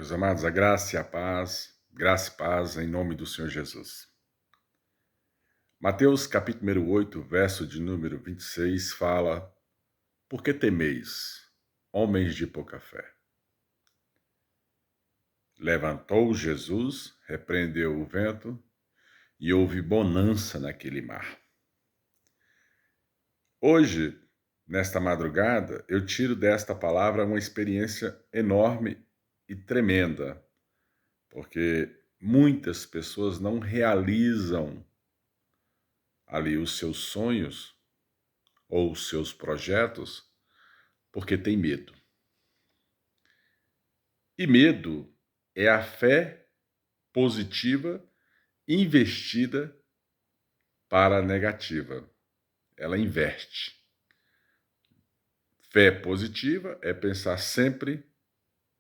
Meus amados, a graça e paz em nome do Senhor Jesus. Mateus capítulo número 8, verso de número 26 fala: Por que temeis, homens de pouca fé? Levantou Jesus, repreendeu o vento e houve bonança naquele mar. Hoje, nesta madrugada, eu tiro desta palavra uma experiência enorme e tremenda, porque muitas pessoas não realizam ali os seus sonhos ou os seus projetos porque tem medo. E medo é a fé positiva investida para a negativa. Ela inverte. Fé positiva é pensar sempre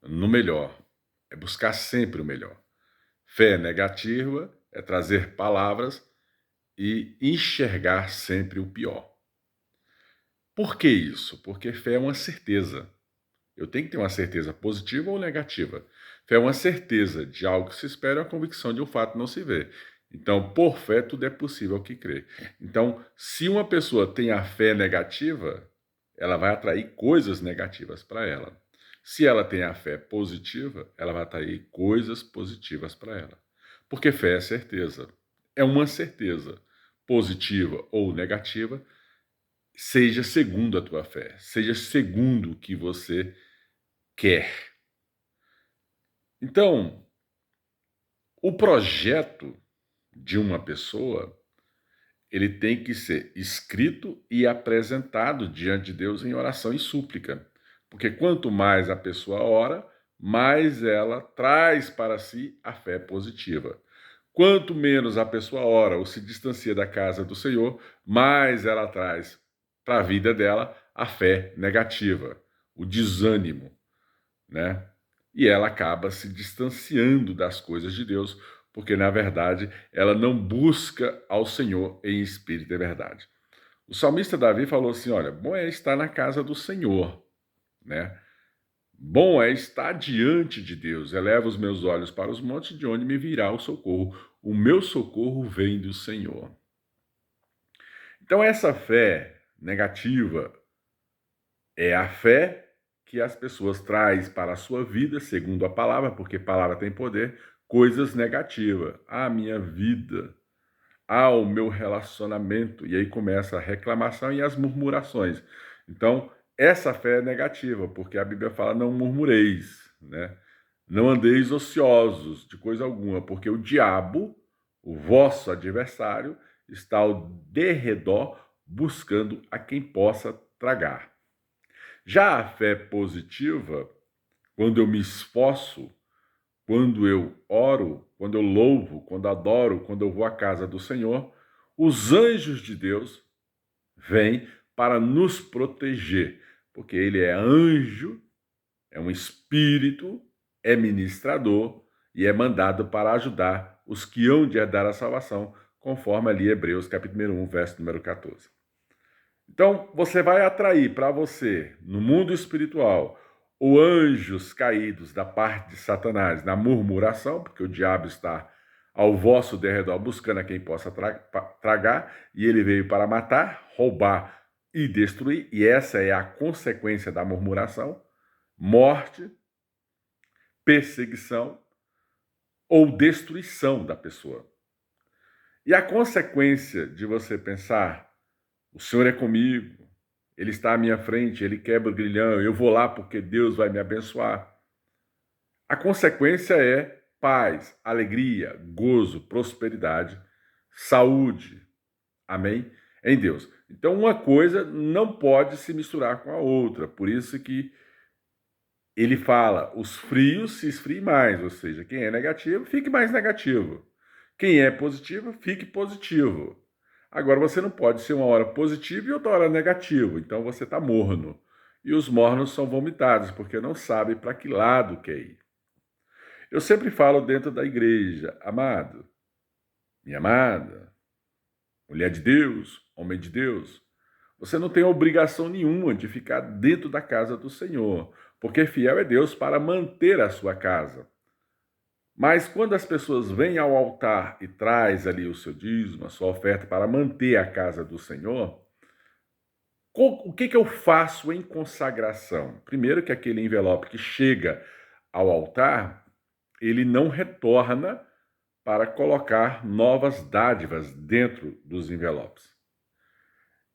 no melhor, é buscar sempre o melhor. Fé negativa é trazer palavras e enxergar sempre o pior. Por que isso? Porque fé é uma certeza. Eu tenho que ter uma certeza positiva ou negativa. Fé é uma certeza de algo que se espera, uma convicção de um fato que não se vê. Então, por fé, tudo é possível ao que crê. Então, se uma pessoa tem a fé negativa, ela vai atrair coisas negativas para ela. Se ela tem a fé positiva, ela vai atrair coisas positivas para ela. Porque fé é certeza. É uma certeza, positiva ou negativa, seja segundo a tua fé, seja segundo o que você quer. Então, o projeto de uma pessoa, ele tem que ser escrito e apresentado diante de Deus em oração e súplica. Porque quanto mais a pessoa ora, mais ela traz para si a fé positiva. Quanto menos a pessoa ora ou se distancia da casa do Senhor, mais ela traz para a vida dela a fé negativa, o desânimo, né? E ela acaba se distanciando das coisas de Deus, porque, na verdade, ela não busca ao Senhor em espírito e verdade. O salmista Davi falou assim, olha, bom é estar na casa do Senhor, né? Bom é estar diante de Deus. Eleva os meus olhos para os montes, de onde me virá o socorro. O meu socorro vem do Senhor. Então, essa fé negativa é a fé que as pessoas trazem para a sua vida, segundo a palavra, porque a palavra tem poder, coisas negativas. A minha vida, ao meu relacionamento. E aí começa a reclamação e as murmurações. Então, essa fé é negativa, porque a Bíblia fala, não murmureis, né? Não andeis ociosos de coisa alguma, porque o diabo, o vosso adversário, está ao derredor buscando a quem possa tragar. Já a fé positiva, quando eu me esforço, quando eu oro, quando eu louvo, quando adoro, quando eu vou à casa do Senhor, os anjos de Deus vêm para nos proteger, porque ele é anjo, é um espírito, é ministrador e é mandado para ajudar os que hão de herdar a salvação, conforme ali Hebreus capítulo 1, verso número 14. Então, você vai atrair para você, no mundo espiritual, ou anjos caídos da parte de Satanás na murmuração, porque o diabo está ao vosso derredor buscando a quem possa tragar, e ele veio para matar, roubar e destruir, e essa é a consequência da murmuração: morte, perseguição ou destruição da pessoa. E a consequência de você pensar, o Senhor é comigo, Ele está à minha frente, Ele quebra o grilhão, eu vou lá porque Deus vai me abençoar. A consequência é paz, alegria, gozo, prosperidade, saúde. Amém? Em Deus. Então, uma coisa não pode se misturar com a outra. Por isso que ele fala, os frios se esfriem mais, ou seja, quem é negativo, fique mais negativo. Quem é positivo, fique positivo. Agora, você não pode ser uma hora positivo e outra hora negativo, então você está morno. E os mornos são vomitados, porque não sabem para que lado quer ir. Eu sempre falo dentro da igreja, amado, minha amada, mulher de Deus, homem de Deus, você não tem obrigação nenhuma de ficar dentro da casa do Senhor, porque fiel é Deus para manter a sua casa. Mas quando as pessoas vêm ao altar e traz ali o seu dízimo, a sua oferta para manter a casa do Senhor, o que eu faço em consagração? Primeiro que aquele envelope que chega ao altar, ele não retorna para colocar novas dádivas dentro dos envelopes.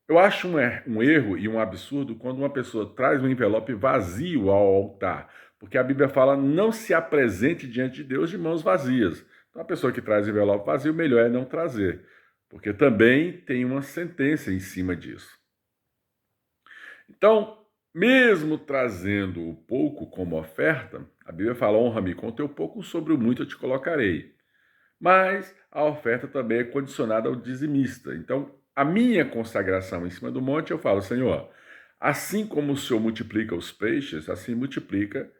Eu acho um erro e um absurdo quando uma pessoa traz um envelope vazio ao altar, porque a Bíblia fala: não se apresente diante de Deus de mãos vazias. Então, a pessoa que traz envelope vazio, melhor é não trazer, porque também tem uma sentença em cima disso. Então, mesmo trazendo o pouco como oferta, a Bíblia fala: honra-me com o teu pouco, sobre o muito eu te colocarei. Mas a oferta também é condicionada ao dizimista. Então, a minha consagração em cima do monte, eu falo: Senhor, assim como o Senhor multiplica os peixes, assim multiplica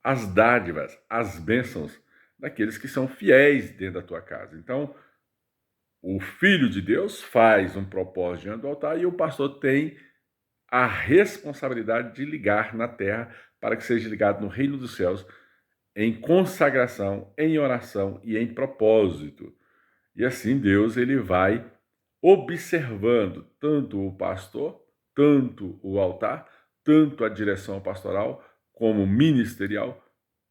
as dádivas, as bênçãos daqueles que são fiéis dentro da tua casa. Então, o Filho de Deus faz um propósito diante do altar e o pastor tem a responsabilidade de ligar na terra para que seja ligado no reino dos céus em consagração, em oração e em propósito. E assim Deus ele vai observando tanto o pastor, tanto o altar, tanto a direção pastoral como ministerial,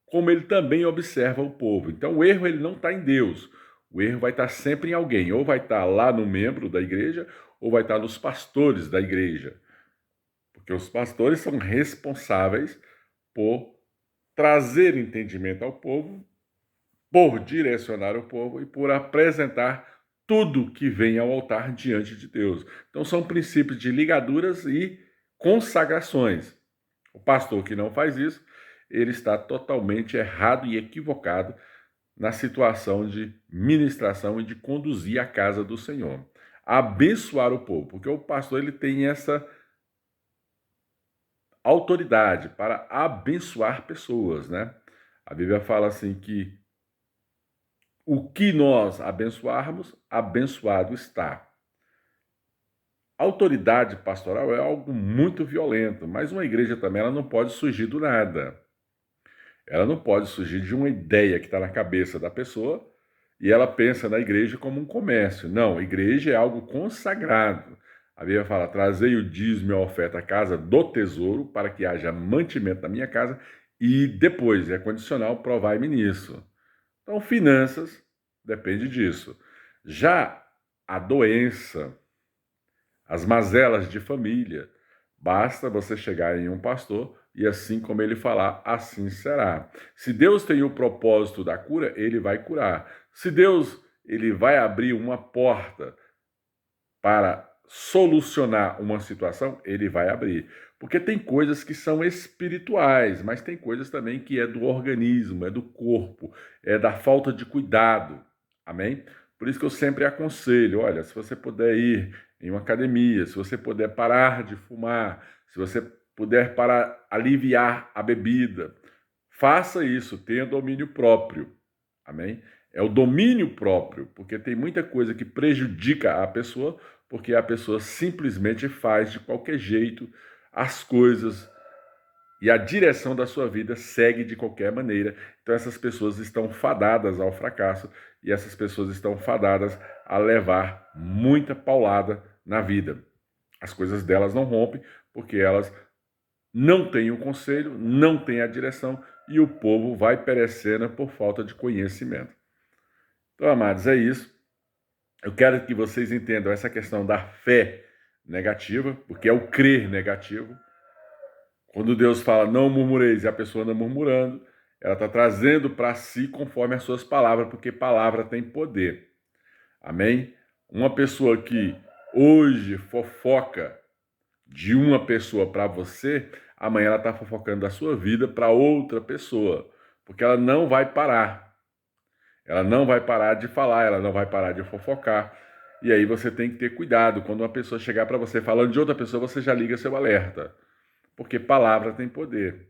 como ele também observa o povo. Então o erro ele não está em Deus. O erro vai estar sempre em alguém, ou vai estar lá no membro da igreja, ou vai estar nos pastores da igreja. Porque os pastores são responsáveis por trazer entendimento ao povo, por direcionar o povo e por apresentar tudo que vem ao altar diante de Deus. Então são princípios de ligaduras e consagrações. O pastor que não faz isso, ele está totalmente errado e equivocado na situação de ministração e de conduzir a casa do Senhor. Abençoar o povo, porque o pastor ele tem essa autoridade para abençoar pessoas, né? A Bíblia fala assim que o que nós abençoarmos, abençoado está. A autoridade pastoral é algo muito violento, mas uma igreja também ela não pode surgir do nada. Ela não pode surgir de uma ideia que está na cabeça da pessoa e ela pensa na igreja como um comércio. Não, a igreja é algo consagrado. A Bíblia fala: trazei o dízimo e a oferta à casa do tesouro para que haja mantimento na minha casa e depois, é condicional, provai-me nisso. Então, finanças depende disso. Já a doença, as mazelas de família, basta você chegar em um pastor e assim como ele falar, assim será. Se Deus tem o propósito da cura, ele vai curar. Se Deus ele vai abrir uma porta para solucionar uma situação, ele vai abrir. Porque tem coisas que são espirituais, mas tem coisas também que é do organismo, é do corpo, é da falta de cuidado. Amém? Por isso que eu sempre aconselho, olha, se você puder ir em uma academia, se você puder parar de fumar, se você puder para aliviar a bebida, faça isso, tenha domínio próprio. Amém? É o domínio próprio, porque tem muita coisa que prejudica a pessoa, porque a pessoa simplesmente faz de qualquer jeito as coisas e a direção da sua vida segue de qualquer maneira. Então essas pessoas estão fadadas ao fracasso e essas pessoas estão fadadas a levar muita paulada na vida. As coisas delas não rompem porque elas não têm o conselho, não têm a direção e o povo vai perecendo por falta de conhecimento. Então, amados, é isso. Eu quero que vocês entendam essa questão da fé negativa, porque é o crer negativo. Quando Deus fala não murmureis e a pessoa anda murmurando, ela está trazendo para si conforme as suas palavras, porque palavra tem poder. Amém? Uma pessoa que hoje fofoca de uma pessoa para você, amanhã ela está fofocando da sua vida para outra pessoa, porque ela não vai parar. Ela não vai parar de falar, ela não vai parar de fofocar. E aí você tem que ter cuidado. Quando uma pessoa chegar para você falando de outra pessoa, você já liga seu alerta. Porque palavra tem poder.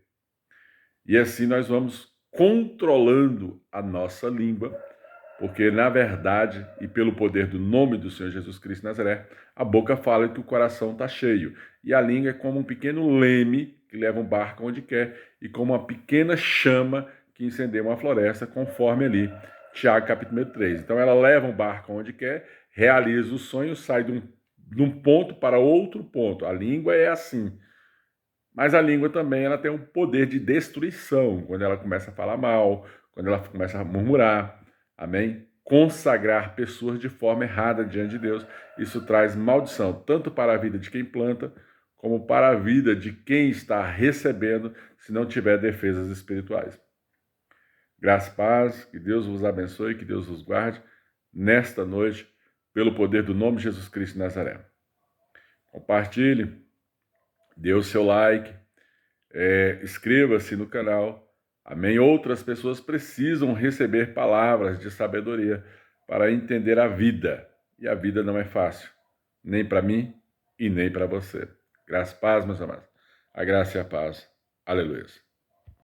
E assim nós vamos controlando a nossa língua, porque na verdade, e pelo poder do nome do Senhor Jesus Cristo de Nazaré, a boca fala que o coração está cheio. E a língua é como um pequeno leme que leva um barco onde quer, e como uma pequena chama que incendeia uma floresta, conforme ali Tiago capítulo 3. Então ela leva um barco onde quer, realiza o sonho, sai de um ponto para outro ponto. A língua é assim. Mas a língua também ela tem um poder de destruição, quando ela começa a falar mal, quando ela começa a murmurar, amém? Consagrar pessoas de forma errada diante de Deus. Isso traz maldição, tanto para a vida de quem planta, como para a vida de quem está recebendo, se não tiver defesas espirituais. Graça e paz, que Deus vos abençoe, que Deus vos guarde nesta noite, pelo poder do nome de Jesus Cristo de Nazaré. Compartilhe, dê o seu like, inscreva-se no canal. Amém? Outras pessoas precisam receber palavras de sabedoria para entender a vida. E a vida não é fácil, nem para mim e nem para você. Graça e paz, meus amados. A graça e a paz. Aleluia.